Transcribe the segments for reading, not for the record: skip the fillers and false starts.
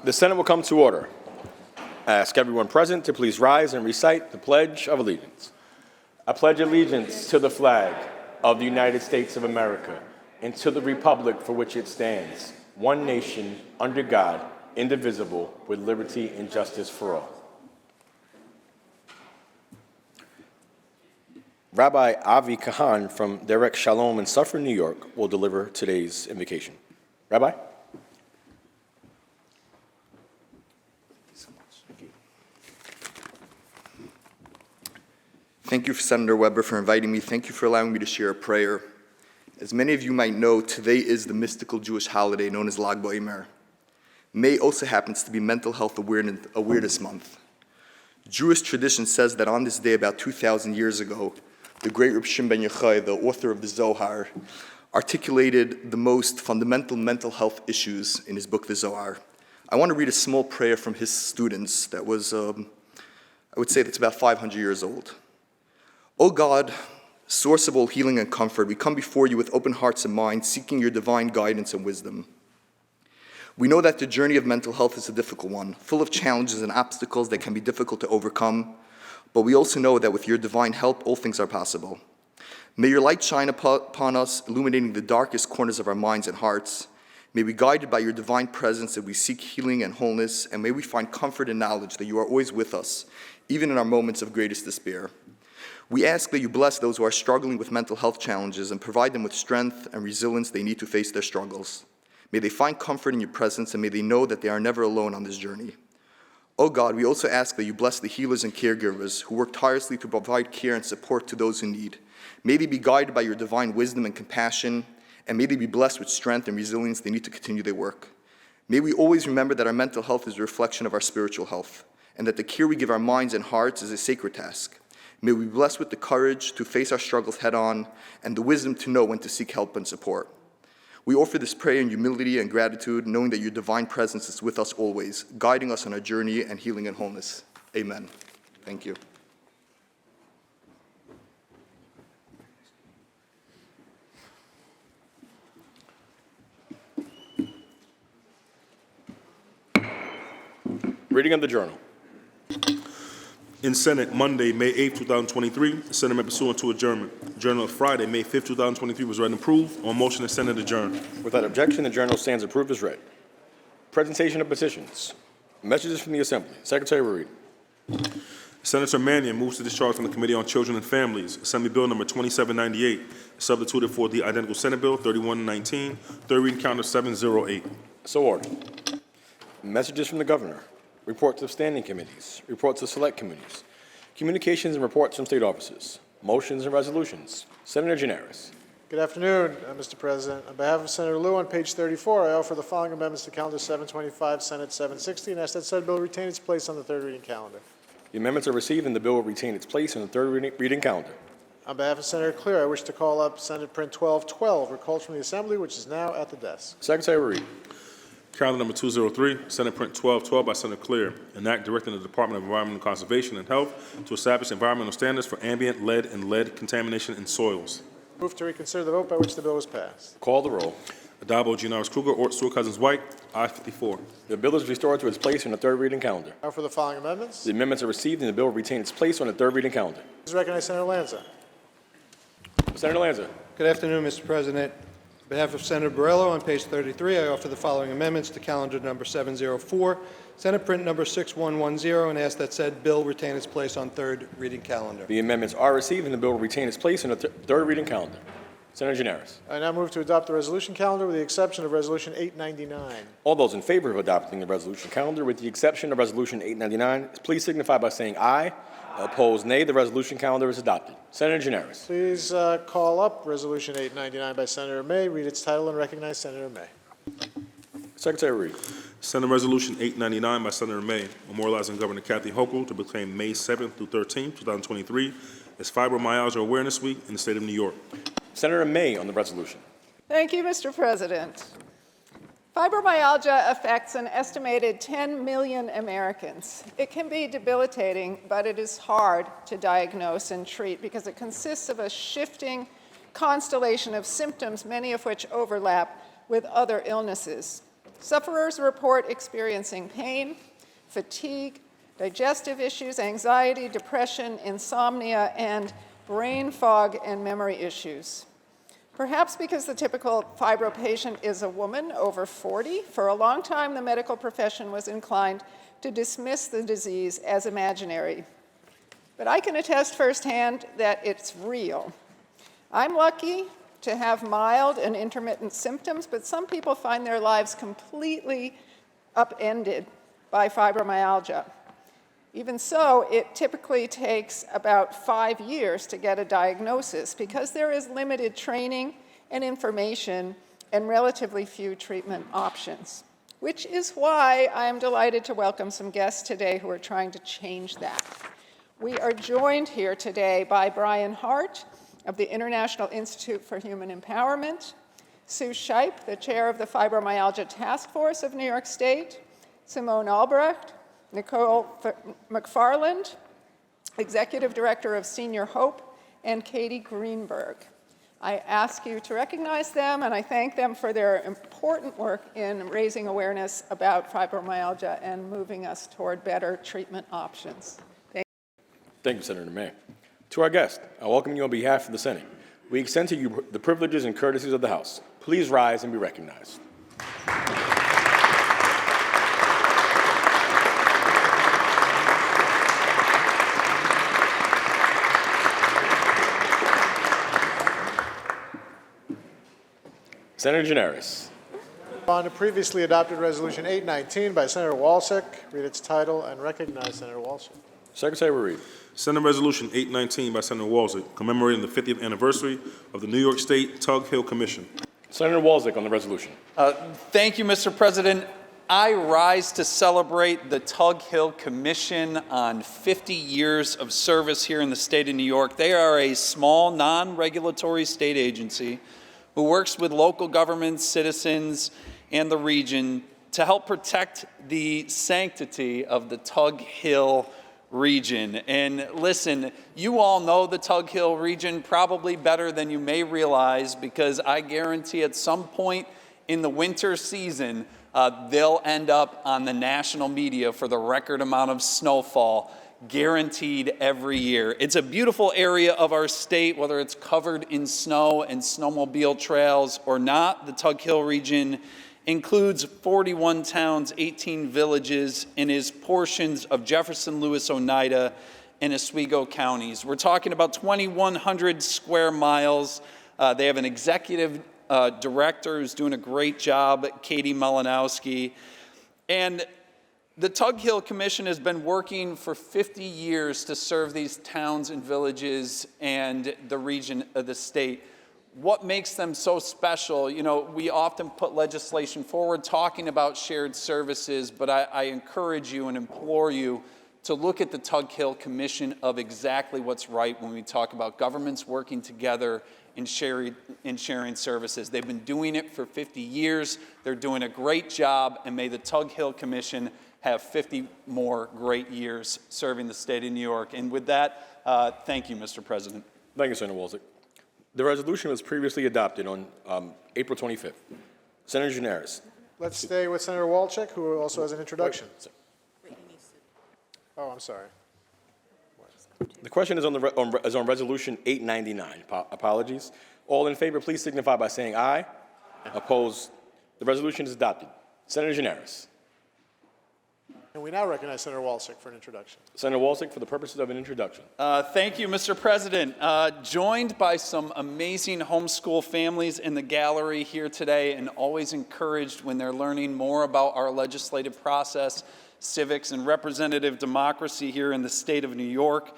The Senate will come to order. I ask everyone present to please rise and recite the Pledge of Allegiance. I pledge allegiance to the flag of the United States of America and to the republic for which it stands, one nation, under God, indivisible, with liberty and justice for all. Rabbi Avi Kahan from Derek Shalom in Suffern, New York, will deliver today's invocation. Rabbi? Thank you, Senator Weber, for inviting me. Thank you for allowing me to share a prayer. As many of you might know, today is the mystical Jewish holiday known as Lag BaOmer. May also happens to be Mental Health Awareness Month. Jewish tradition says that on this day, about 2,000 years ago, the great Reb Shimon ben Yochai, the author of the Zohar, articulated the most fundamental mental health issues in his book, the Zohar. I want to read a small prayer from his students that was, I would say that's about 500 years old. O God, source of all healing and comfort, we come before you with open hearts and minds, seeking your divine guidance and wisdom. We know that the journey of mental health is a difficult one, full of challenges and obstacles that can be difficult to overcome, but we also know that with your divine help, all things are possible. May your light shine upon us, illuminating the darkest corners of our minds and hearts. May we be guided by your divine presence that we seek healing and wholeness, and may we find comfort and knowledge that you are always with us, even in our moments of greatest despair. We ask that you bless those who are struggling with mental health challenges and provide them with strength and resilience they need to face their struggles. May they find comfort in your presence, and may they know that they are never alone on this journey. Oh God, we also ask that you bless the healers and caregivers who work tirelessly to provide care and support to those who need. May they be guided by your divine wisdom and compassion, and may they be blessed with strength and resilience they need to continue their work. May we always remember that our mental health is a reflection of our spiritual health, and that the care we give our minds and hearts is a sacred task. May we be blessed with the courage to face our struggles head on, and the wisdom to know when to seek help and support. We offer this prayer in humility and gratitude, knowing that your divine presence is with us always, guiding us on our journey and healing and wholeness. Amen. Thank you. Reading of the journal. In Senate, Monday, May 8, 2023, Senate member pursuant to adjournment. Journal of Friday, May 5, 2023 was read and approved. On motion, the Senate adjourned. Without objection, the journal stands approved as read. Presentation of petitions. Messages from the Assembly. Secretary will read. Senator Mannion moves to discharge from the Committee on Children and Families, Assembly Bill number 2798, substituted for the identical Senate Bill 3119, third reading calendar 708. So ordered. Messages from the Governor. Reports of standing committees. Reports of select committees. Communications and reports from state offices. Motions and resolutions. Senator Gianaris. Good afternoon, Mr. President. On behalf of Senator Liu, on page 34, I offer the following amendments to Calendar 725, Senate 760, and ask that said bill retain its place on the third reading calendar. The amendments are received and the bill will retain its place on the third reading calendar. On behalf of Senator Clear, I wish to call up Senate Print 1212, recalled from the Assembly, which is now at the desk. Secretary will read. Calendar number 203, Senate Print 1212 by Senator Clear, an act directing the Department of Environmental Conservation and Health to establish environmental standards for ambient lead and lead contamination in soils. Move to reconsider the vote by which the bill was passed. Call the roll. Addabbo, Gianaris Kruger, Ort, Stewart Cousins White, I-54. The bill is restored to its place on the third reading calendar. I offer the following amendments. The amendments are received and the bill will retain its place on the third reading calendar. Please recognize Senator Lanza. Senator Lanza. Good afternoon, Mr. President. On behalf of Senator Borrello, on page 33, I offer the following amendments to calendar number 704, Senate Print number 6110, and ask that said bill retain its place on third reading calendar. The amendments are received and the bill will retain its place on the third reading calendar. Senator Gianaris. I now move to adopt the resolution calendar with the exception of Resolution 899. All those in favor of adopting the resolution calendar with the exception of Resolution 899, please signify by saying aye. Opposed, nay. The resolution calendar is adopted. Senator Gianaris. Please call up Resolution 899 by Senator May, read its title, and recognize Senator May. Secretary Reed. Senate Resolution 899 by Senator May, memorializing Governor Kathy Hochul to proclaim May 7th through 13th, 2023 as Fibromyalgia Awareness Week in the state of New York. Senator May on the resolution. Thank you, Mr. President. Fibromyalgia affects an estimated 10 million Americans. It can be debilitating, but it is hard to diagnose and treat because it consists of a shifting constellation of symptoms, many of which overlap with other illnesses. Sufferers report experiencing pain, fatigue, digestive issues, anxiety, depression, insomnia, and brain fog and memory issues. Perhaps because the typical fibro patient is a woman over 40, for a long time the medical profession was inclined to dismiss the disease as imaginary. But I can attest firsthand that it's real. I'm lucky to have mild and intermittent symptoms, but some people find their lives completely upended by fibromyalgia. Even so, it typically takes about 5 years to get a diagnosis because there is limited training and information and relatively few treatment options, which is why I am delighted to welcome some guests today who are trying to change that. We are joined here today by Brian Hart of the International Institute for Human Empowerment, Sue Scheib, the chair of the Fibromyalgia Task Force of New York State, Simone Albrecht, Nicole McFarland, Executive Director of Senior Hope, and Katie Greenberg. I ask you to recognize them, and I thank them for their important work in raising awareness about fibromyalgia and moving us toward better treatment options. Thank you, Senator May. To our guest, I welcome you on behalf of the Senate. We extend to you the privileges and courtesies of the House. Please rise and be recognized. Senator Gianaris. On to previously adopted Resolution 819 by Senator Walczyk. Read its title and recognize Senator Walczyk. Secretary will read. Senate Resolution 819 by Senator Walczyk, commemorating the 50th anniversary of the New York State Tug Hill Commission. Senator Walczyk on the resolution. Thank you, Mr. President. I rise to celebrate the Tug Hill Commission on 50 years of service here in the state of New York. They are a small, non-regulatory state agency who works with local governments, citizens, and the region to help protect the sanctity of the Tug Hill region. And listen, you all know the Tug Hill region probably better than you may realize, because I guarantee at some point in the winter season, they'll end up on the national media for the record amount of snowfall, guaranteed every year. It's a beautiful area of our state, whether it's covered in snow and snowmobile trails or not. The Tug Hill region includes 41 towns, 18 villages, and is portions of Jefferson, Lewis, Oneida, and Oswego counties. We're talking about 2,100 square miles. They have an executive director who's doing a great job, Katie Malinowski. And the Tug Hill Commission has been working for 50 years to serve these towns and villages and the region of the state. What makes them so special? You know, we often put legislation forward talking about shared services, but I encourage you and implore you to look at the Tug Hill Commission of exactly what's right when we talk about governments working together in sharing services. They've been doing it for 50 years. They're doing a great job, and may the Tug Hill Commission have 50 more great years serving the state of New York. And with that, thank you, Mr. President. Thank you, Senator Walczyk. The resolution was previously adopted on April 25th. Senator Gianaris. Let's stay with Senator Walczyk, who also has an introduction. Oh, I'm sorry. The question is on Resolution 899. Apologies. All in favor, please signify by saying aye. Opposed? The resolution is adopted. Senator Gianaris. And we now recognize Senator Walczyk for an introduction. Senator Walczyk, for the purposes of an introduction. Thank you, Mr. President. Joined by some amazing homeschool families in the gallery here today, and always encouraged when they're learning more about our legislative process, civics, and representative democracy here in the state of New York.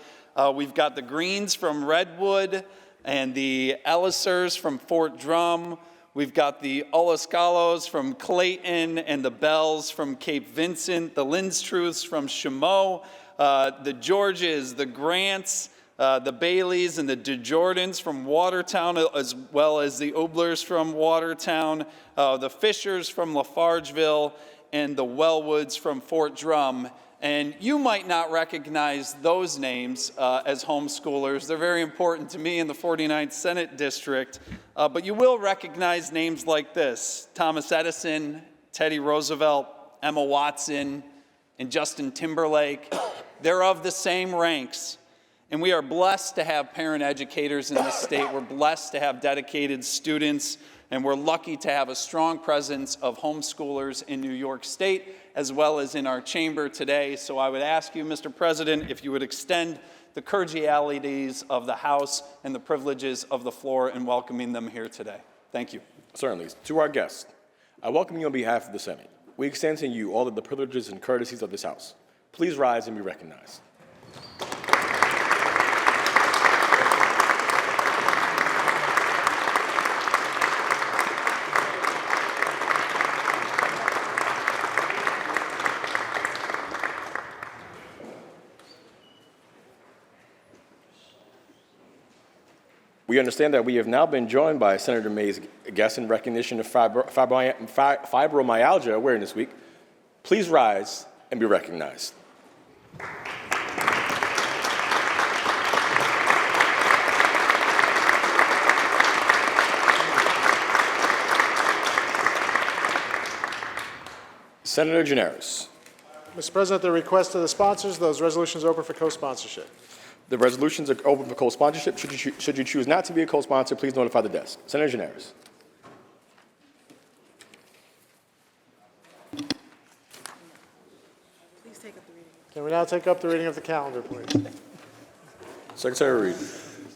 We've got the Greens from Redwood and the Ellisers from Fort Drum. We've got the Olascalos from Clayton and the Bells from Cape Vincent, the Lindstruths from Chameau, the Georges, the Grants, the Baileys, and the DeJordans from Watertown, as well as the Oblers from Watertown, the Fishers from Lafargeville, and the Wellwoods from Fort Drum. And you might not recognize those names as homeschoolers. They're very important to me in the 49th Senate District. But you will recognize names like this: Thomas Edison, Teddy Roosevelt, Emma Watson, and Justin Timberlake. They're of the same ranks. And we are blessed to have parent educators in this state. We're blessed to have dedicated students. And we're lucky to have a strong presence of homeschoolers in New York State, as well as in our chamber today. So I would ask you, Mr. President, if you would extend the cordialities of the House and the privileges of the floor in welcoming them here today. Thank you. Certainly. To our guests, I welcome you on behalf of the Senate. We extend to you all of the privileges and courtesies of this House. Please rise and be recognized. We understand that we have now been joined by Senator May's guests in recognition of Fibromyalgia Awareness Week. Please rise and be recognized. Senator Gineris. Mr. President, at the request of the sponsors, those resolutions are open for co-sponsorship. The resolutions are open for co-sponsorship. Should you choose not to be a co-sponsor, please notify the desk. Senator Gineris. Can we now take up the reading of the calendar, please? Secretary Reed.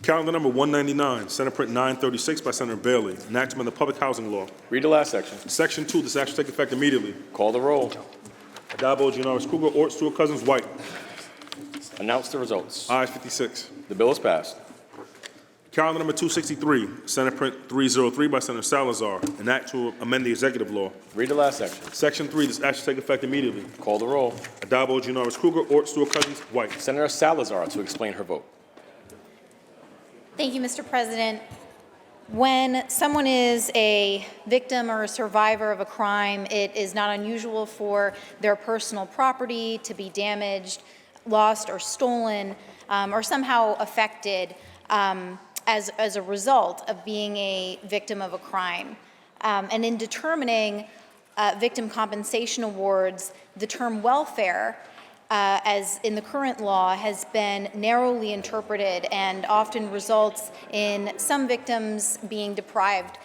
Calendar number 199, Senate Print 936 by Senator Bailey, enactment of the public housing law. Read the last section. Section 2, this action take effect immediately. Call the roll. Addabbo, Giannaris Kruger, Ort, Stewart Cousins, White. Announce the results. Ayes 56. The bill is passed. Calendar number 263, Senate Print 303 by Senator Salazar, an act to amend the executive law. Read the last section. Section 3, this action take effect immediately. Call the roll. Addabbo, Giannaris Kruger, Ort, Stewart Cousins, White. Senator Salazar to explain her vote. Thank you, Mr. President. When someone is a victim or a survivor of a crime, it is not unusual for their personal property to be damaged, lost, or stolen, or somehow affected as a result of being a victim of a crime. And in determining victim compensation awards, the term welfare, as in the current law, has been narrowly interpreted and often results in some victims being deprived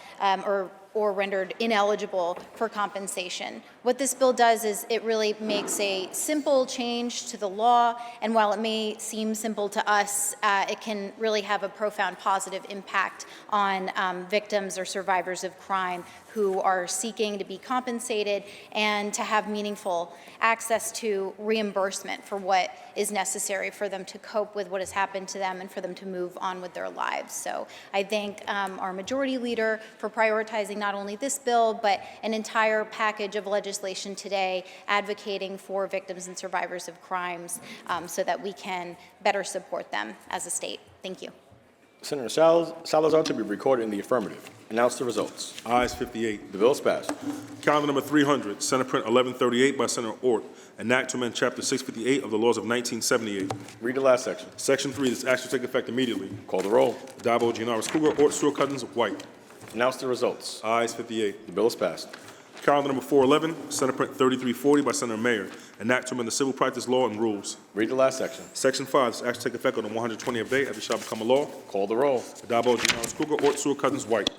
or rendered ineligible for compensation. What this bill does is it really makes a simple change to the law, and while it may seem simple to us, it can really have a profound positive impact on victims or survivors of crime who are seeking to be compensated and to have meaningful access to reimbursement for what is necessary for them to cope with what has happened to them and for them to move on with their lives. So I thank our majority leader for prioritizing not only this bill, but an entire package of legislation today advocating for victims and survivors of crimes so that we can better support them as a state. Thank you. Senator Salazar to be recorded in the affirmative. Announce the results. Ayes 58. The bill is passed. Calendar number 300, Senate Print 1138 by Senator Ort, an act to amend Chapter 658 of the laws of 1978. Read the last section. Section 3, this action take effect immediately. Call the roll. Addabbo, Giannaris Kruger, Ort, Stewart Cousins, White. Announce the results. Ayes 58. The bill is passed. Calendar number 411, Senate Print 3340 by Senator Mayer, an act to amend the civil practice law and rules. Read the last section. Section 5, this action take effect on the 120th day after it shall become a law. Call the roll. Addabbo, Giannaris Kruger, Ort, Stewart Cousins, White.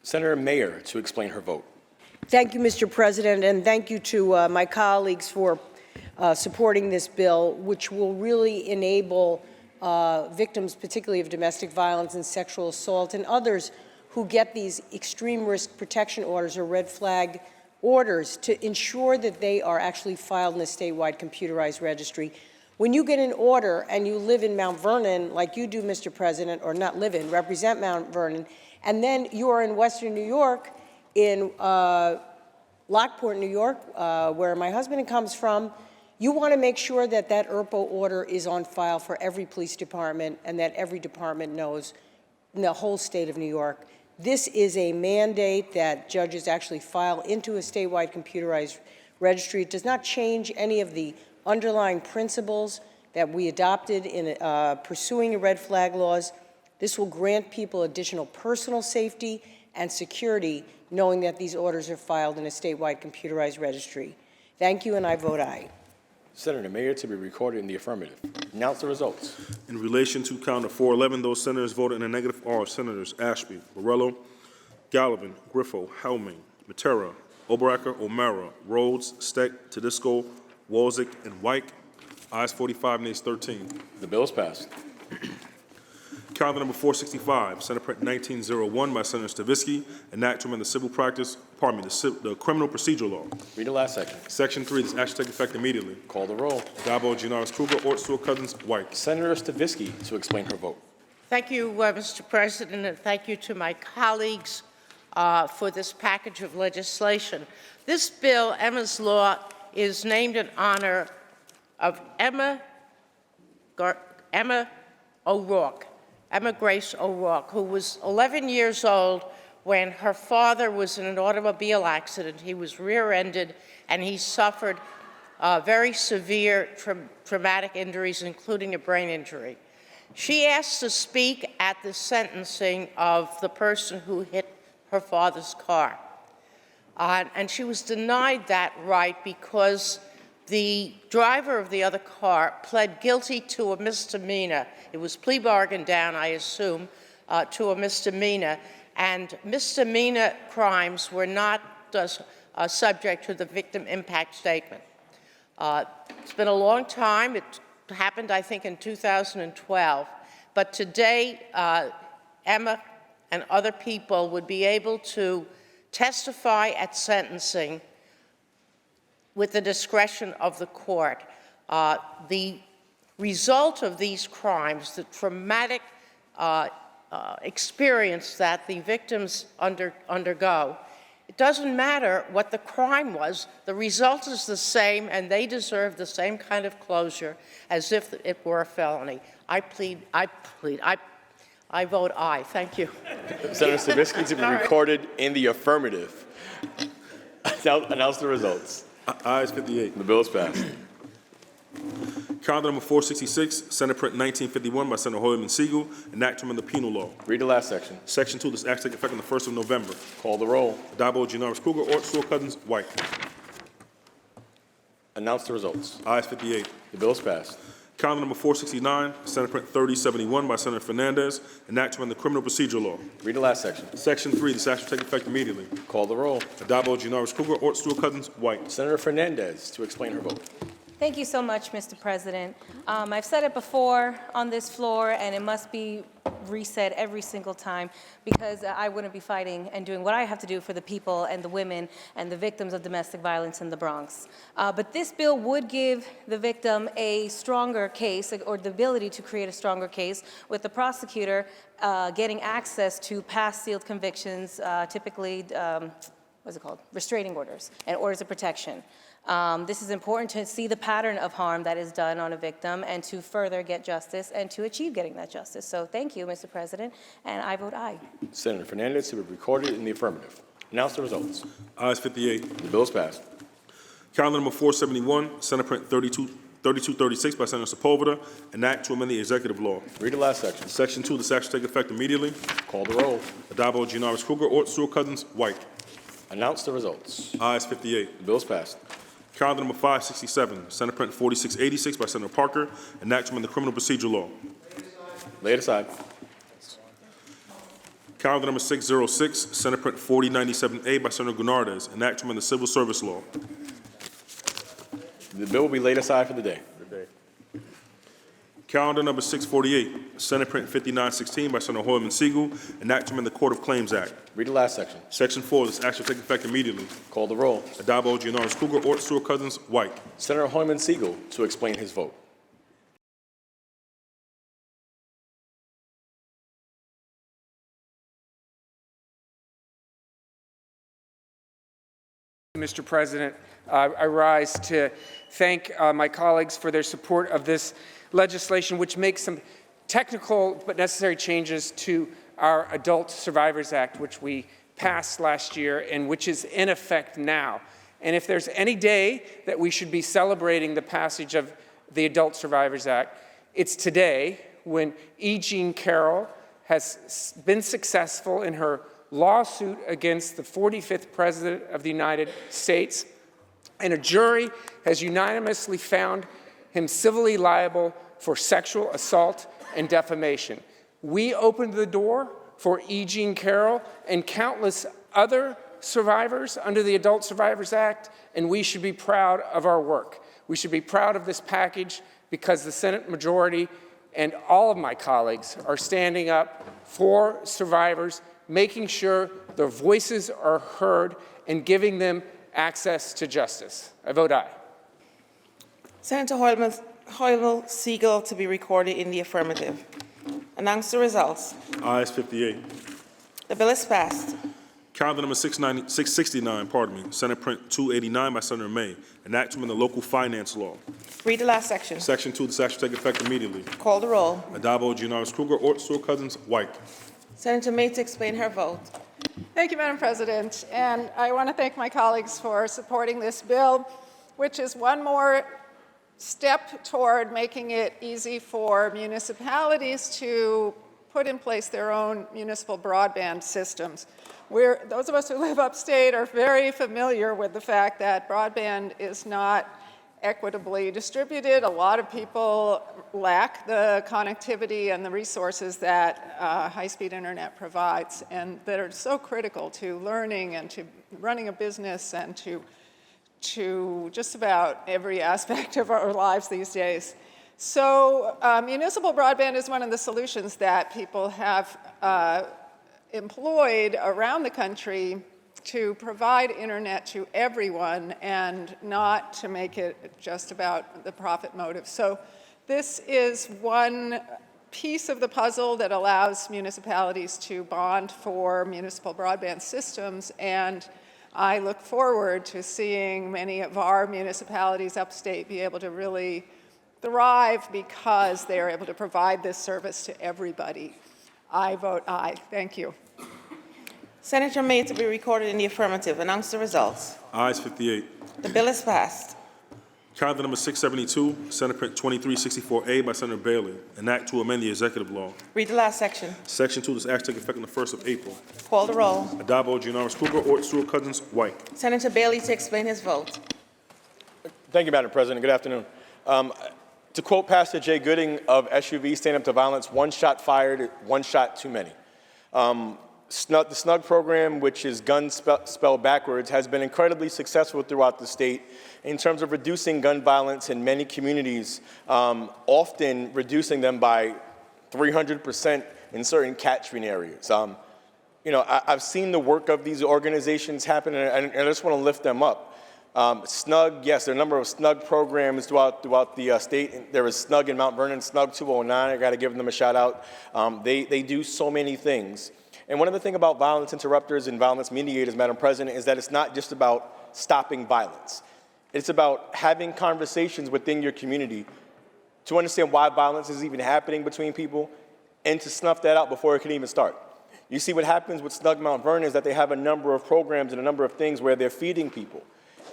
Senator Mayer to explain her vote. Thank you, Mr. President, and thank you to my colleagues for supporting this bill, which will really enable victims, particularly of domestic violence and sexual assault, and others who get these extreme risk protection orders or red flag orders to ensure that they are actually filed in a statewide computerized registry. When you get an order and you live in Mount Vernon, like you do, Mr. President, or not live in, represent Mount Vernon, and then you are in Western New York, in Lockport, New York, where my husband comes from, you want to make sure that that ERPO order is on file for every police department and that every department knows in the whole state of New York This is a mandate that judges actually file into a statewide computerized registry. It does not change any of the underlying principles that we adopted in pursuing the red flag laws. This will grant people additional personal safety and security, knowing that these orders are filed in a statewide computerized registry. Thank you, and I vote aye. Senator Mayer to be recorded in the affirmative. Announce the results. In relation to counter 411, those senators voted in the negative are Senators Ashby, Borrello, Gallivan, Griffo, Helming, Matera, Oberacker, O'Mara, Rhodes, Steck, Tedisco, Walczak, and White. Ayes 45, nays 13. The bill is passed. Calendar number 465, Senate Print 1901 by Senator Stavisky, an act to amend the the criminal procedure law. Read the last section. Section 3, this action take effect immediately. Call the roll. Dabo, Gianaris Kruger, Ort, Stewart Cousins, White. Senator Stavisky to explain her vote. Thank you, Mr. President, and thank you to my colleagues for this package of legislation. This bill, Emma's Law, is named in honor of Emma O'Rourke, Emma Grace O'Rourke, who was 11 years old when her father was in an automobile accident. He was rear-ended, and he suffered very severe traumatic injuries, including a brain injury. She asked to speak at the sentencing of the person who hit her father's car. And she was denied that right because the driver of the other car pled guilty to a misdemeanor. It was plea bargained down, I assume, to a misdemeanor. And misdemeanor crimes were not subject to the victim impact statement. It's been a long time. It happened, I think, in 2012. But today, Emma and other people would be able to testify at sentencing with the discretion of the court. The result of these crimes, the traumatic experience that the victims undergo, it doesn't matter what the crime was. The result is the same, and they deserve the same kind of closure as if it were a felony. I vote aye. Thank you. Senator Stavisky to be recorded in the affirmative. Announce the results. Ayes 58. The bill is passed. Calendar number 466, Senate Print 1951 by Senator Hoyman Siegel, an act to amend the penal law. Read the last section. Section 2, this act take effect on the 1st of November. Call the roll. Dabo, Gianaris Kruger, Ort, Stewart Cousins, White. Announce the results. Ayes 58. The bill is passed. Calendar number 469, Senate Print 3071 by Senator Fernandez, an act to amend the criminal procedure law. Read the last section. Section 3, this act take effect immediately. Call the roll. Dabo, Gianaris Kruger, Ort, Stewart Cousins, White. Senator Fernandez to explain her vote. Thank you so much, Mr. President. I've said it before on this floor, and it must be resaid every single time, because I wouldn't be fighting and doing what I have to do for the people and the women and the victims of domestic violence in the Bronx. But this bill would give the victim a stronger case, or the ability to create a stronger case, with the prosecutor getting access to past sealed convictions, typically, what's it called, restraining orders and orders of protection. This is important to see the pattern of harm that is done on a victim and to further get justice and to achieve getting that justice. So thank you, Mr. President, and I vote aye. Senator Fernandez to be recorded in the affirmative. Announce the results. Ayes 58. The bill is passed. Calendar number 471, Senate Print 3236 by Senator Sepulveda, an act to amend the executive law. Read the last section. Section 2, this act take effect immediately. Call the roll. Dabo, Gianaris Kruger, Ort, Stewart Cousins, White. Announce the results. Ayes 58. The bill is passed. Calendar number 567, Senate Print 4686 by Senator Parker, an act to amend the criminal procedure law. Lay it aside. Calendar number 606, Senate Print 4097A by Senator Gunardes, an act to amend the civil service law. The bill will be laid aside for the day. Calendar number 648, Senate Print 5916 by Senator Hoyman Siegel, an act to amend the Court of Claims Act. Read the last section. Section 4, this act shall take effect immediately. Call the roll. Dabo, Gianaris Kruger, Ort, Stewart Cousins, White. Senator Hoyman Siegel to explain his vote. Mr. President, I rise to thank my colleagues for their support of this legislation, which makes some technical but necessary changes to our Adult Survivors Act, which we passed last year and which is in effect now. And if there's any day that we should be celebrating the passage of the Adult Survivors Act, it's today, when E. Jean Carroll has been successful in her lawsuit against the 45th President of the United States, and a jury has unanimously found him civilly liable for sexual assault and defamation. We opened the door for E. Jean Carroll and countless other survivors under the Adult Survivors Act, and we should be proud of our work. We should be proud of this package because the Senate majority and all of my colleagues are standing up for survivors, making sure their voices are heard and giving them access to justice. I vote aye. Senator Hoyle Siegel to be recorded in the affirmative. Announce the results. Ayes 58. The bill is passed. Calendar number 669, Senate Print 289 by Senator May, an act to amend the local finance law. Read the last section. Section 2, this act shall take effect immediately. Call the roll. Addabbo, Gianaris Kruger, Ort, Stewart Cousins, White. Senator May to explain her vote. Thank you, Madam President. And I want to thank my colleagues for supporting this bill, which is one more step toward making it easy for municipalities to put in place their own municipal broadband systems. Those of us who live upstate are very familiar with the fact that broadband is not equitably distributed. A lot of people lack the connectivity and the resources that high-speed internet provides, and that are so critical to learning and to running a business and to just about every aspect of our lives these days. So municipal broadband is one of the solutions that people have employed around the country to provide internet to everyone and not to make it just about the profit motive. So this is one piece of the puzzle that allows municipalities to bond for municipal broadband systems, and I look forward to seeing many of our municipalities upstate be able to really thrive because they are able to provide this service to everybody. I vote aye. Thank you. Senator May to be recorded in the affirmative. Announce the results. Ayes 58. The bill is passed. Calendar number 672, Senate Print 2364A by Senator Bailey, an act to amend the executive law. Read the last section. Section 2, this act take effect on the 1st of April. Call the roll. Addabbo, Gianaris Kruger, Ort, Stewart Cousins, White. Senator Bailey to explain his vote. Thank you, Madam President. Good afternoon. To quote Pastor Jay Gooding of SUV Stand Up to Violence, one shot fired, one shot too many. The SNUG program, which is gun spelled backwards, has been incredibly successful throughout the state in terms of reducing gun violence in many communities, often reducing them by 300% in certain catchment areas. I've seen the work of these organizations happen, and I just want to lift them up. SNUG, yes, there are a number of SNUG programs throughout the state. There is SNUG in Mount Vernon, SNUG 209. I got to give them a shout out. They do so many things. And one of the things about violence interrupters and violence mediators, Madam President, is that it's not just about stopping violence. It's about having conversations within your community to understand why violence is even happening between people and to snuff that out before it can even start. You see, what happens with SNUG Mount Vernon is that they have a number of programs and a number of things where they're feeding people.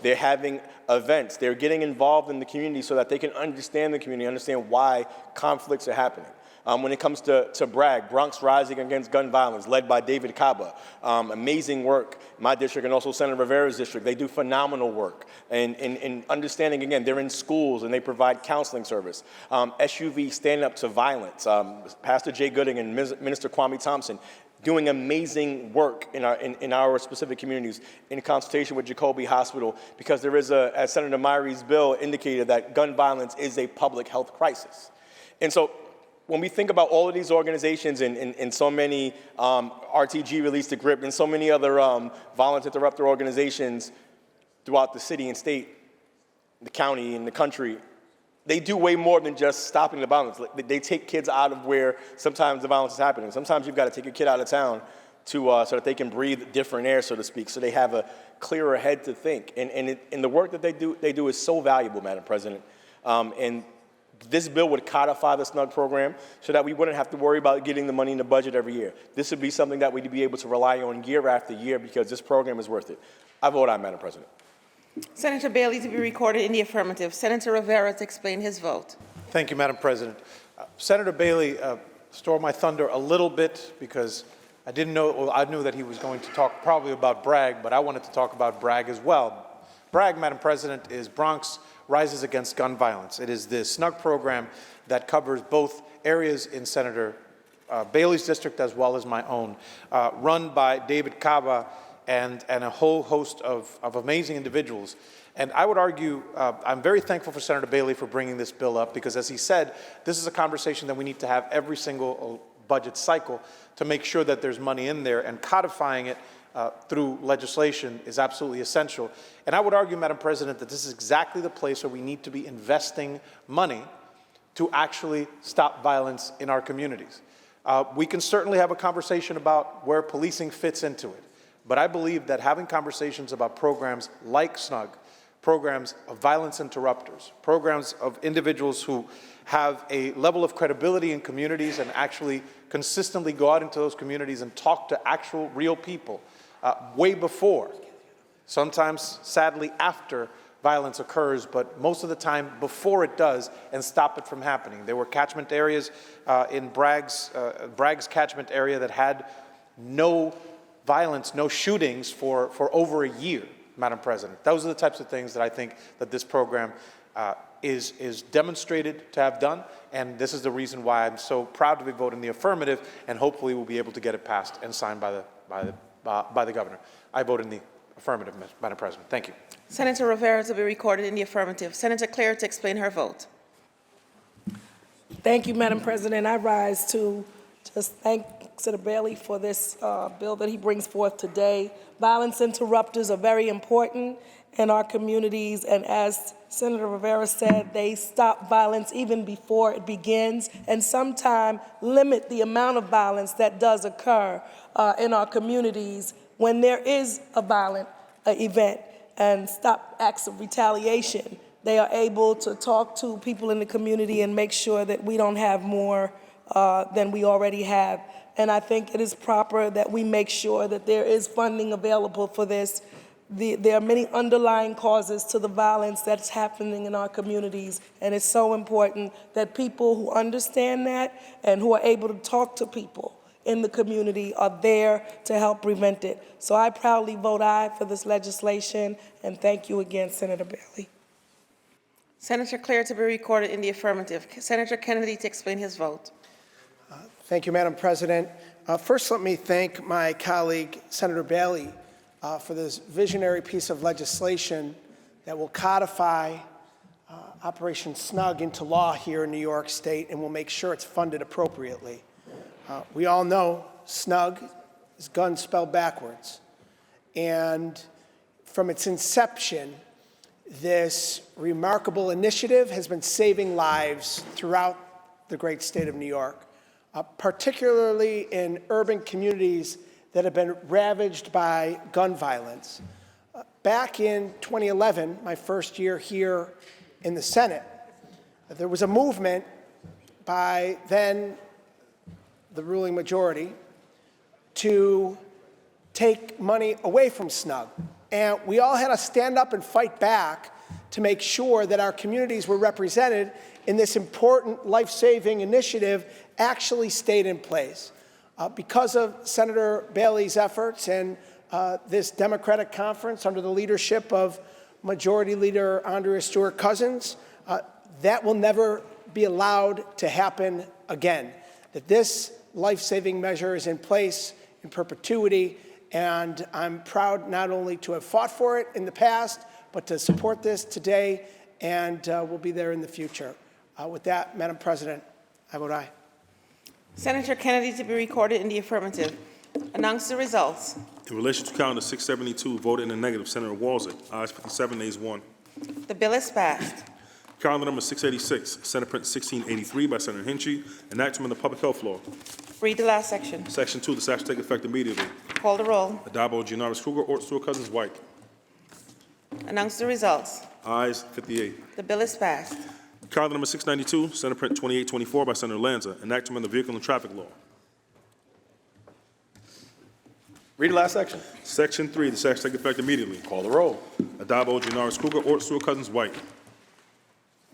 They're having events. They're getting involved in the community so that they can understand the community, understand why conflicts are happening. When it comes to BRAG, Bronx Rising Against Gun Violence, led by David Caba, amazing work. My district and also Senator Rivera's district, they do phenomenal work. And understanding, again, they're in schools and they provide counseling service. SUV Stand Up to Violence, Pastor Jay Gooding and Minister Kwame Thompson, doing amazing work in our specific communities in consultation with Jacoby Hospital, because there is as Senator Myrie's bill indicated, that gun violence is a public health crisis. And so when we think about all of these organizations and so many RTG released a grip and so many other violence interrupter organizations throughout the city and state, the county and the country, they do way more than just stopping the violence. They take kids out of where sometimes the violence is happening. Sometimes you've got to take a kid out of town so that they can breathe different air, so to speak, so they have a clearer head to think. And the work that they do is so valuable, Madam President. And This bill would codify the SNUG program so that we wouldn't have to worry about getting the money in the budget every year. This would be something that we'd be able to rely on year after year because this program is worth it. I vote aye, Madam President. Senator Bailey to be recorded in the affirmative. Senator Rivera to explain his vote. Thank you, Madam President. Senator Bailey stole my thunder a little bit because I didn't know, well, I knew that he was going to talk probably about Bragg, but I wanted to talk about Bragg as well. Bragg, Madam President, is Bronx Rises Against Gun Violence. It is the SNUG program that covers both areas in Senator Bailey's district as well as my own, run by David Caba and a whole host of amazing individuals. And I would argue, I'm very thankful for Senator Bailey for bringing this bill up because, as he said, this is a conversation that we need to have every single budget cycle to make sure that there's money in there, and codifying it through legislation is absolutely essential. And I would argue, Madam President, that this is exactly the place where we need to be investing money to actually stop violence in our communities. We can certainly have a conversation about where policing fits into it, but I believe that having conversations about programs like SNUG, programs of violence interrupters, programs of individuals who have a level of credibility in communities and actually consistently go out into those communities and talk to actual real people way before, sometimes sadly after violence occurs, but most of the time before it does, and stop it from happening. There were catchment areas in Bragg's catchment area that had no violence, no shootings for over a year, Madam President. Those are the types of things that I think that this program is demonstrated to have done, and this is the reason why I'm so proud to be voting the affirmative, and hopefully we'll be able to get it passed and signed by the governor. I vote in the affirmative, Madam President. Thank you. Senator Rivera to be recorded in the affirmative. Senator Claire to explain her vote. Thank you, Madam President. I rise to just thank Senator Bailey for this bill that he brings forth today. Violence interrupters are very important in our communities, and as Senator Rivera said, they stop violence even before it begins, and sometimes limit the amount of violence that does occur in our communities when there is a violent event, and stop acts of retaliation. They are able to talk to people in the community and make sure that we don't have more than we already have. And I think it is proper that we make sure that there is funding available for this. There are many underlying causes to the violence that's happening in our communities, and it's so important that people who understand that and who are able to talk to people in the community are there to help prevent it. So I proudly vote aye for this legislation, and thank you again, Senator Bailey. Senator Claire to be recorded in the affirmative. Senator Kennedy to explain his vote. Thank you, Madam President. First, let me thank my colleague, Senator Bailey, for this visionary piece of legislation that will codify Operation SNUG into law here in New York State and will make sure it's funded appropriately. We all know SNUG is gun spelled backwards. And from its inception, this remarkable initiative has been saving lives throughout the great state of New York, particularly in urban communities that have been ravaged by gun violence. Back in 2011, my first year here in the Senate, there was a movement by then the ruling majority to take money away from SNUG. And we all had to stand up and fight back to make sure that our communities were represented in this important life-saving initiative actually stayed in place. Because of Senator Bailey's efforts and this Democratic conference under the leadership of Majority Leader Andrea Stewart-Cousins, that will never be allowed to happen again. That this life-saving measure is in place in perpetuity, and I'm proud not only to have fought for it in the past, but to support this today, and we'll be there in the future. With that, Madam President, I vote aye. Senator Kennedy to be recorded in the affirmative. Announce the results. In relation to calendar 672, voted in the negative, Senator Walczak. Ayes 57, nays 1. The bill is passed. Calendar number 686, Senate Print 1683 by Senator Hinchey, enactment of the public health law. Read the last section. Section 2, the statute take effect immediately. Call the roll. Addabbo, Giannaris Kruger, Ort, Stewart-Cousins, White. Announce the results. Ayes 58. The bill is passed. Calendar number 692, Senate Print 2824 by Senator Lanza, an act to amend the Vehicle and Traffic Law. Read the last section. Section 3, this act take effect immediately. Call the roll. Adabo, Janoris, Kruger, Ort, Stewart, Cousins, White.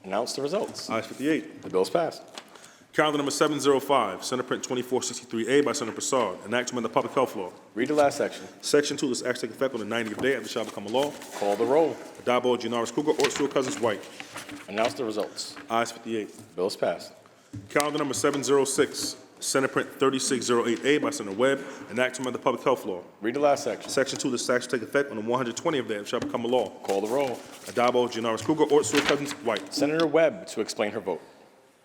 Announce the results. Ayes 58. The bill is passed. Calendar number 705, Senate Print 2463A by Senator Broussard, an act to amend the Public Health Law. Read the last section. Section 2, this act take effect on the 90th day after it shall become a law. Call the roll. Adabo, Janoris, Kruger, Ort, Stewart, Cousins, White. Announce the results. Ayes 58. The bill is passed. Calendar number 706, Senate Print 3608A by Senator Webb, an act to amend the Public Health Law. Read the last section. Section 2, this act shall take effect on the 120th day after it shall become a law. Call the roll. Adabo, Janoris, Kruger, Ort, Stewart, Cousins, White. Senator Webb to explain her vote.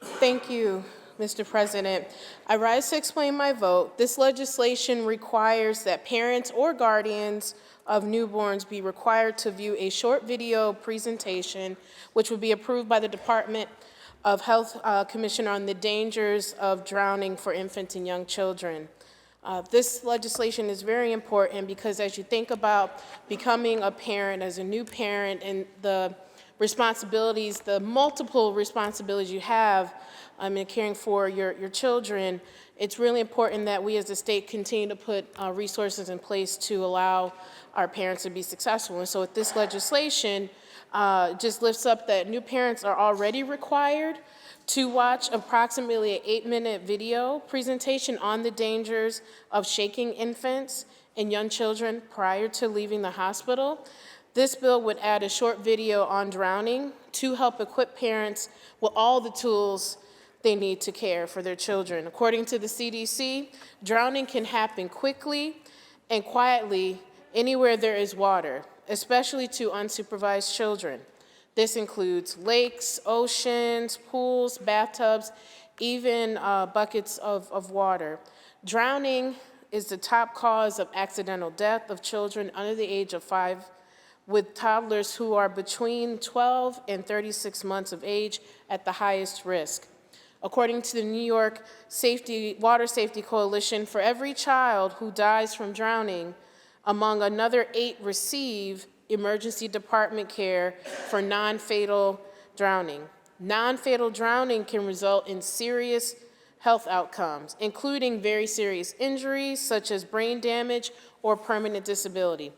Thank you, Mr. President. I rise to explain my vote. This legislation requires that parents or guardians of newborns be required to view a short video presentation, which would be approved by the Department of Health Commissioner on the dangers of drowning for infants and young children. This legislation is very important because as you think about becoming a parent, as a new parent, and the responsibilities, the multiple responsibilities you have in caring for your children, it's really important that we as a state continue to put resources in place to allow our parents to be successful. And so with this legislation, just lifts up that new parents are already required to watch approximately an 8-minute video presentation on the dangers of shaking infants and young children prior to leaving the hospital. This bill would add a short video on drowning to help equip parents with all the tools they need to care for their children. According to the CDC, drowning can happen quickly and quietly anywhere there is water, especially to unsupervised children. This includes lakes, oceans, pools, bathtubs, even buckets of water. Drowning is the top cause of accidental death of children under the age of 5, with toddlers who are between 12 and 36 months of age at the highest risk. According to the New York Water Safety Coalition, for every child who dies from drowning, among another 8 receive emergency department care for non-fatal drowning. Non-fatal drowning can result in serious health outcomes, including very serious injuries such as brain damage or permanent disability.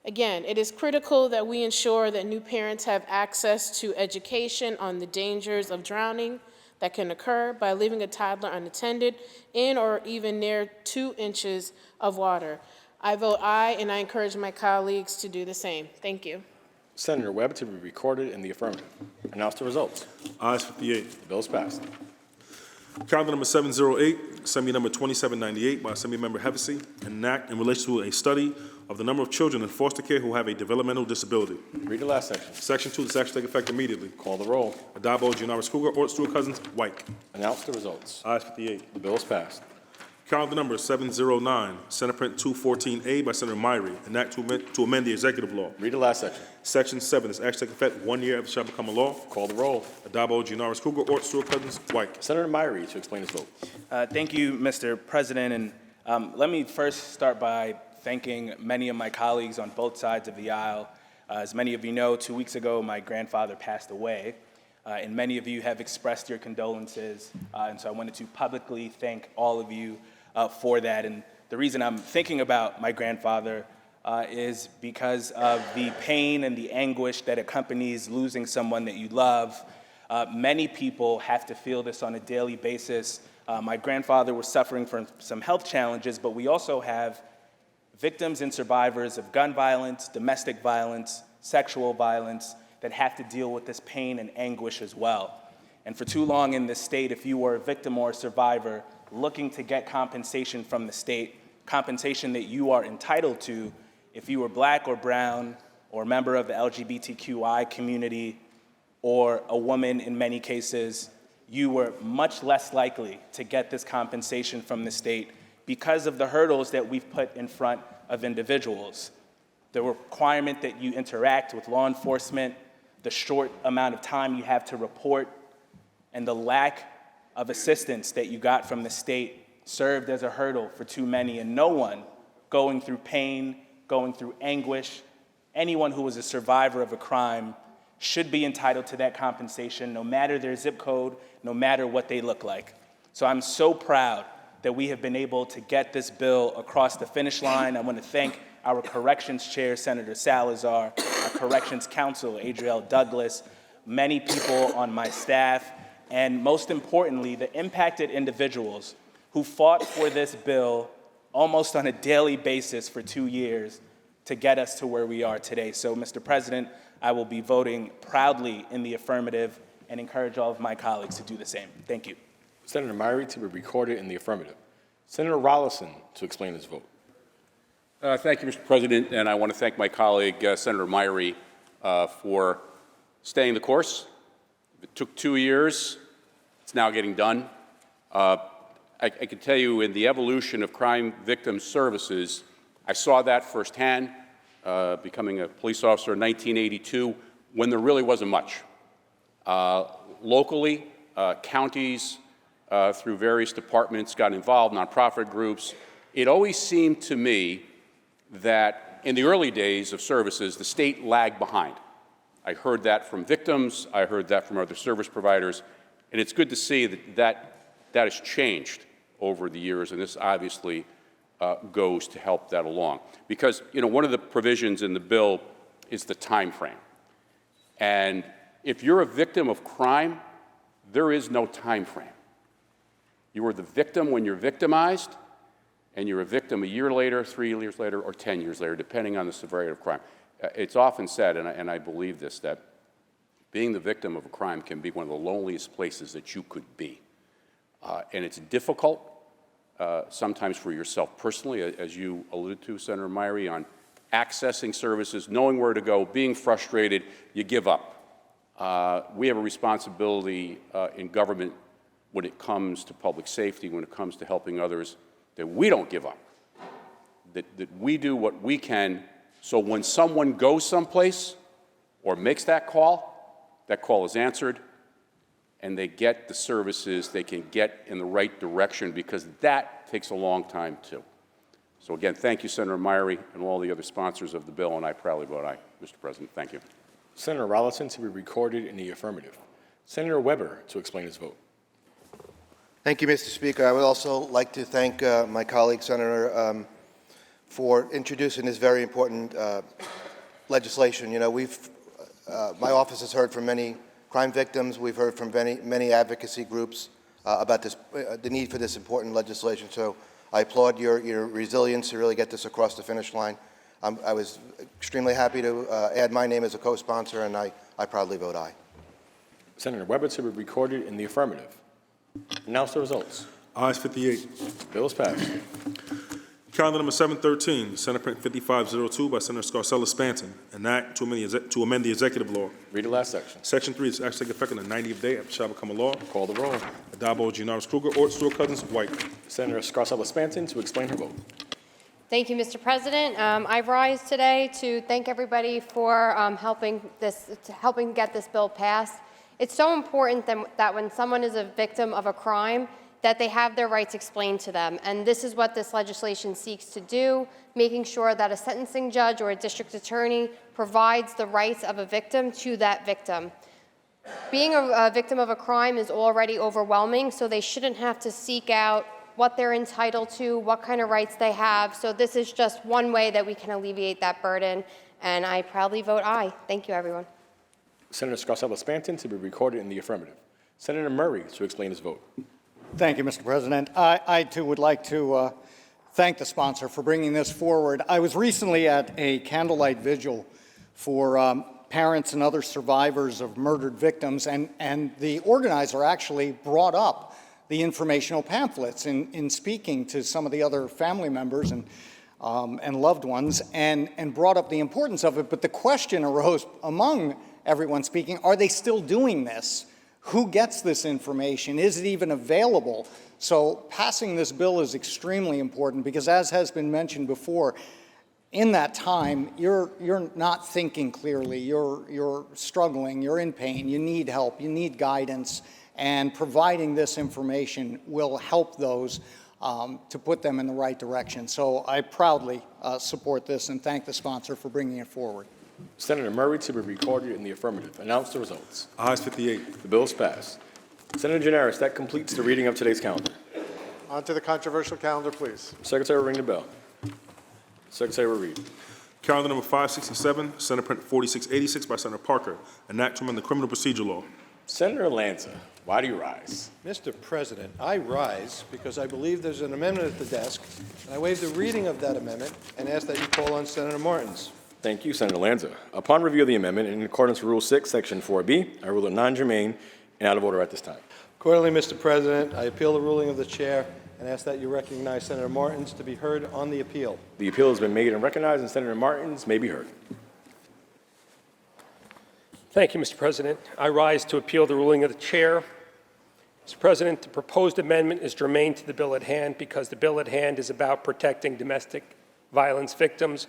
Again, it is critical that we ensure that new parents have access to education on the dangers of drowning that can occur by leaving a toddler unattended in or even near 2 inches of water. I vote aye, and I encourage my colleagues to do the same. Thank you. Senator Webb to be recorded in the affirmative. Announce the results. Ayes 58. The bill is passed. Calendar number 708, Assembly number 2798 by Assemblymember Hevesy, an act in relation to a study of the number of children in foster care who have a developmental disability. Read the last section. Section 2, this act shall take effect immediately. Call the roll. Adabo, Janoris, Kruger, Ort, Stewart, Cousins, White. Announce the results. Ayes 58. The bill is passed. Calendar number 709, Senate Print 214A by Senator Myrie, an act to amend the executive law. Read the last section. Section 7, this act shall take effect 1 year after it shall become a law. Call the roll. Adabo, Janoris, Kruger, Ort, Stewart, Cousins, White. Senator Myrie to explain his vote. Thank you, Mr. President. And let me first start by thanking many of my colleagues on both sides of the aisle. As many of you know, 2 weeks ago, my grandfather passed away. And many of you have expressed your condolences. And so I wanted to publicly thank all of you for that. And the reason I'm thinking about my grandfather is because of the pain and the anguish that accompanies losing someone that you love. Many people have to feel this on a daily basis. My grandfather was suffering from some health challenges, but we also have victims and survivors of gun violence, domestic violence, sexual violence that have to deal with this pain and anguish as well. And for too long in this state, if you were a victim or a survivor looking to get compensation from the state, compensation that you are entitled to, if you were black or brown or a member of the LGBTQI community or a woman in many cases, you were much less likely to get this compensation from the state because of the hurdles that we've put in front of individuals. The requirement that you interact with law enforcement, the short amount of time you have to report, and the lack of assistance that you got from the state served as a hurdle for too many, and no one going through pain, going through anguish, anyone who was a survivor of a crime should be entitled to that compensation, no matter their zip code, no matter what they look like. So I'm so proud that we have been able to get this bill across the finish line. I want to thank our Corrections Chair, Senator Salazar, our Corrections Counsel, Adrielle Douglas, many people on my staff, and most importantly, the impacted individuals who fought for this bill almost on a daily basis for 2 years to get us to where we are today. So, Mr. President, I will be voting proudly in the affirmative and encourage all of my colleagues to do the same. Thank you. Senator Myrie to be recorded in the affirmative. Senator Rollison to explain his vote. Thank you, Mr. President, and I want to thank my colleague, Senator Myrie, for staying the course. It took 2 years. It's now getting done. I can tell you in the evolution of crime victim services, I saw that firsthand, becoming a police officer in 1982, when there really wasn't much. Locally, counties, through various departments, got involved, nonprofit groups. It always seemed to me that in the early days of services, the state lagged behind. I heard that from victims, I heard that from other service providers, and it's good to see that has changed over the years, and this obviously goes to help that along. Because, one of the provisions in the bill is the time frame. And if you're a victim of crime, there is no time frame. You are the victim when you're victimized, and you're a victim a year later, 3 years later, or 10 years later, depending on the severity of crime. It's often said, and I believe this, that being the victim of a crime can be one of the loneliest places that you could be. And it's difficult, sometimes for yourself personally, as you alluded to, Senator Myrie, on accessing services, knowing where to go, being frustrated, you give up. We have a responsibility in government when it comes to public safety, when it comes to helping others, that we don't give up, that we do what we can, so when someone goes someplace or makes that call is answered, and they get the services they can get in the right direction, because that takes a long time too. So again, thank you, Senator Myrie, and all the other sponsors of the bill, and I proudly vote aye, Mr. President. Thank you. Senator Rollison to be recorded in the affirmative. Senator Weber to explain his vote. Thank you, Mr. Speaker. I would also like to thank my colleague, Senator, for introducing this very important legislation. My office has heard from many crime victims. We've heard from many advocacy groups about the need for this important legislation. So I applaud your resilience to really get this across the finish line. I was extremely happy to add my name as a co-sponsor, and I proudly vote aye. Senator Weber to be recorded in the affirmative. Announce the results. Ayes 58. Bill is passed. Calendar number 713, Senate Print 5502 by Senator Scarcella Spanton, an act to amend the executive law. Read the last section. Section 3 is actually take effect on the 90th day after it shall become a law. Call the roll. Addabbo, Gianaris Kruger, Ort, Stewart Cousins, White. Senator Scarcella Spanton to explain her vote. Thank you, Mr. President. I rise today to thank everybody for helping get this bill passed. It's so important that when someone is a victim of a crime, that they have their rights explained to them. And this is what this legislation seeks to do, making sure that a sentencing judge or a district attorney provides the rights of a victim to that victim. Being a victim of a crime is already overwhelming, so they shouldn't have to seek out what they're entitled to, what kind of rights they have. So this is just one way that we can alleviate that burden, and I proudly vote aye. Thank you, everyone. Senator Scarcella Spanton to be recorded in the affirmative. Senator Murray to explain his vote. Thank you, Mr. President. I too would like to thank the sponsor for bringing this forward. I was recently at a candlelight vigil for parents and other survivors of murdered victims, and the organizer actually brought up the informational pamphlets in speaking to some of the other family members and loved ones, and brought up the importance of it. But the question arose among everyone speaking, are they still doing this? Who gets this information? Is it even available? So passing this bill is extremely important because, as has been mentioned before, in that time, you're not thinking clearly, you're struggling, you're in pain, you need help, you need guidance, and providing this information will help those to put them in the right direction. So I proudly support this and thank the sponsor for bringing it forward. Senator Murray to be recorded in the affirmative. Announce the results. Ayes 58. The bill is passed. Senator Janaris, that completes the reading of today's calendar. On to the controversial calendar, please. Secretary will ring the bell. Secretary will read. Calendar number 567, Senate Print 4686 by Senator Parker, an act to amend the criminal procedure law. Senator Lanza, why do you rise? Mr. President, I rise because I believe there's an amendment at the desk, and I waive the reading of that amendment and ask that you call on Senator Martins. Thank you, Senator Lanza. Upon review of the amendment, and in accordance with Rule 6, Section 4B, I rule it non-germane and out of order at this time. Accordingly, Mr. President, I appeal the ruling of the chair and ask that you recognize Senator Martins to be heard on the appeal. The appeal has been made and recognized, and Senator Martins may be heard. Thank you, Mr. President. I rise to appeal the ruling of the chair. Mr. President, the proposed amendment is germane to the bill at hand because the bill at hand is about protecting domestic violence victims,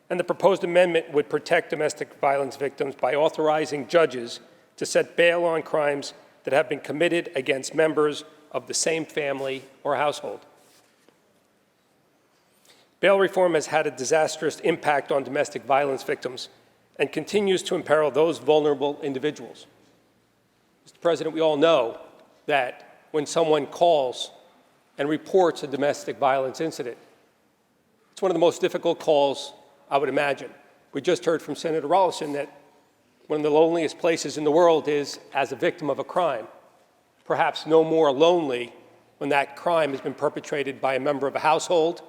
and the proposed amendment would protect domestic violence victims by authorizing judges to set bail on crimes that have been committed against members of the same family or household. Bail reform has had a disastrous impact on domestic violence victims and continues to imperil those vulnerable individuals. Mr. President, we all know that when someone calls and reports a domestic violence incident, it's one of the most difficult calls I would imagine. We just heard from Senator Rollison that one of the loneliest places in the world is as a victim of a crime. Perhaps no more lonely when that crime has been perpetrated by a member of a household,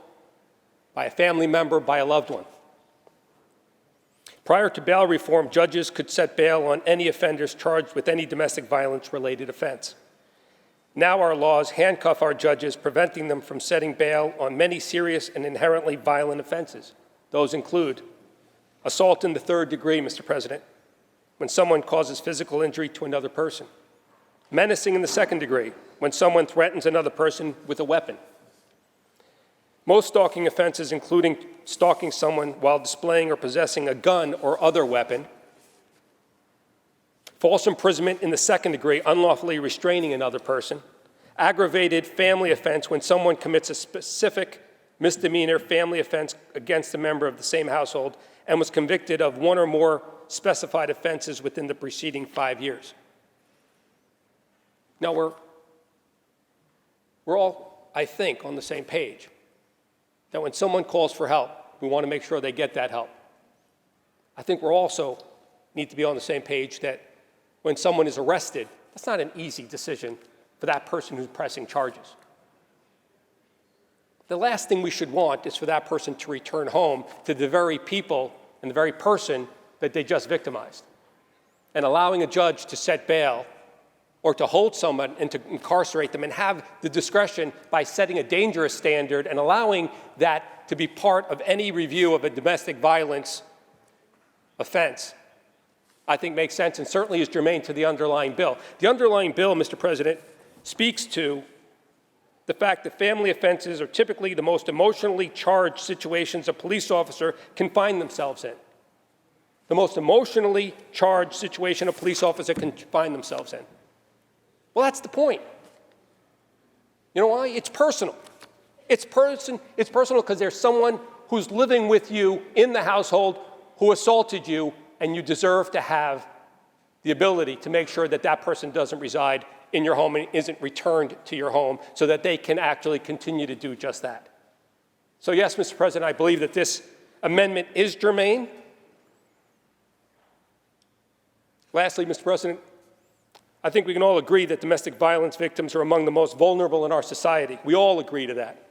by a family member, by a loved one. Prior to bail reform, judges could set bail on any offenders charged with any domestic violence-related offense. Now our laws handcuff our judges, preventing them from setting bail on many serious and inherently violent offenses. Those include assault in the third degree, Mr. President, when someone causes physical injury to another person. Menacing in the second degree, when someone threatens another person with a weapon. Most stalking offenses, including stalking someone while displaying or possessing a gun or other weapon. False imprisonment in the second degree, unlawfully restraining another person. Aggravated family offense, when someone commits a specific misdemeanor family offense against a member of the same household and was convicted of one or more specified offenses within the preceding 5 years. Now, we're all, I think, on the same page, that when someone calls for help, we want to make sure they get that help. I think we're also need to be on the same page that when someone is arrested, that's not an easy decision for that person who's pressing charges. The last thing we should want is for that person to return home to the very people and the very person that they just victimized. And allowing a judge to set bail or to hold someone and to incarcerate them and have the discretion by setting a dangerous standard and allowing that to be part of any review of a domestic violence offense, I think makes sense and certainly is germane to the underlying bill. The underlying bill, Mr. President, speaks to the fact that family offenses are typically the most emotionally charged situations a police officer can find themselves in. The most emotionally charged situation a police officer can find themselves in. Well, that's the point. You know why? It's personal. It's personal because there's someone who's living with you in the household who assaulted you, and you deserve to have the ability to make sure that that person doesn't reside in your home and isn't returned to your home so that they can actually continue to do just that. So yes, Mr. President, I believe that this amendment is germane. Lastly, Mr. President, I think we can all agree that domestic violence victims are among the most vulnerable in our society. We all agree to that.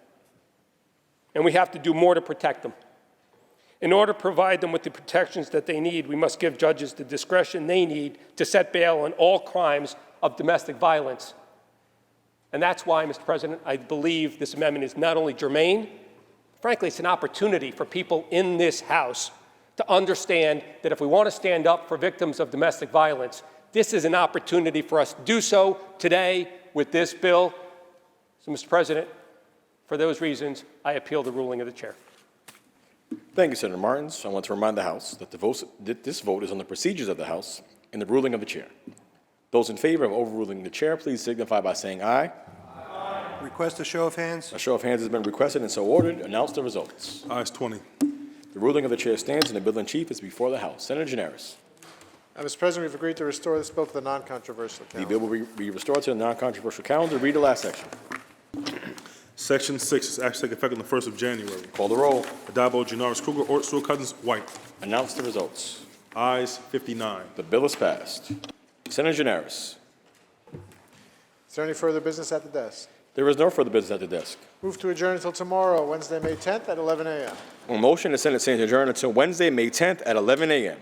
And we have to do more to protect them. In order to provide them with the protections that they need, we must give judges the discretion they need to set bail on all crimes of domestic violence. And that's why, Mr. President, I believe this amendment is not only germane, frankly, it's an opportunity for people in this House to understand that if we want to stand up for victims of domestic violence, this is an opportunity for us to do so today with this bill. So, Mr. President, for those reasons, I appeal the ruling of the chair. Thank you, Senator Martins. I want to remind the House that this vote is on the procedures of the House and the ruling of the chair. Those in favor of overruling the chair, please signify by saying aye. Request a show of hands. A show of hands has been requested and so ordered. Announce the results. Ayes 20. The ruling of the chair stands and the bill in chief is before the House. Senator Gianaris. Mr. President, we've agreed to restore this bill to the non-controversial The calendar. bill will be restored to the non-controversial calendar. Read the last section. Section 6 is act to take effect on the 1st of January. Call the roll. Addabbo, Janoris, Kruger, Ort, Stewart Cousins, White. Announce the results. Ayes 59. The bill is passed. Senator Gianaris. Is there any further business at the desk? There is no further business at the desk. Move to adjourn until tomorrow, Wednesday, May 10th at 11 a.m. On motion, the Senate stands adjourned until Wednesday, May 10th at 11 a.m.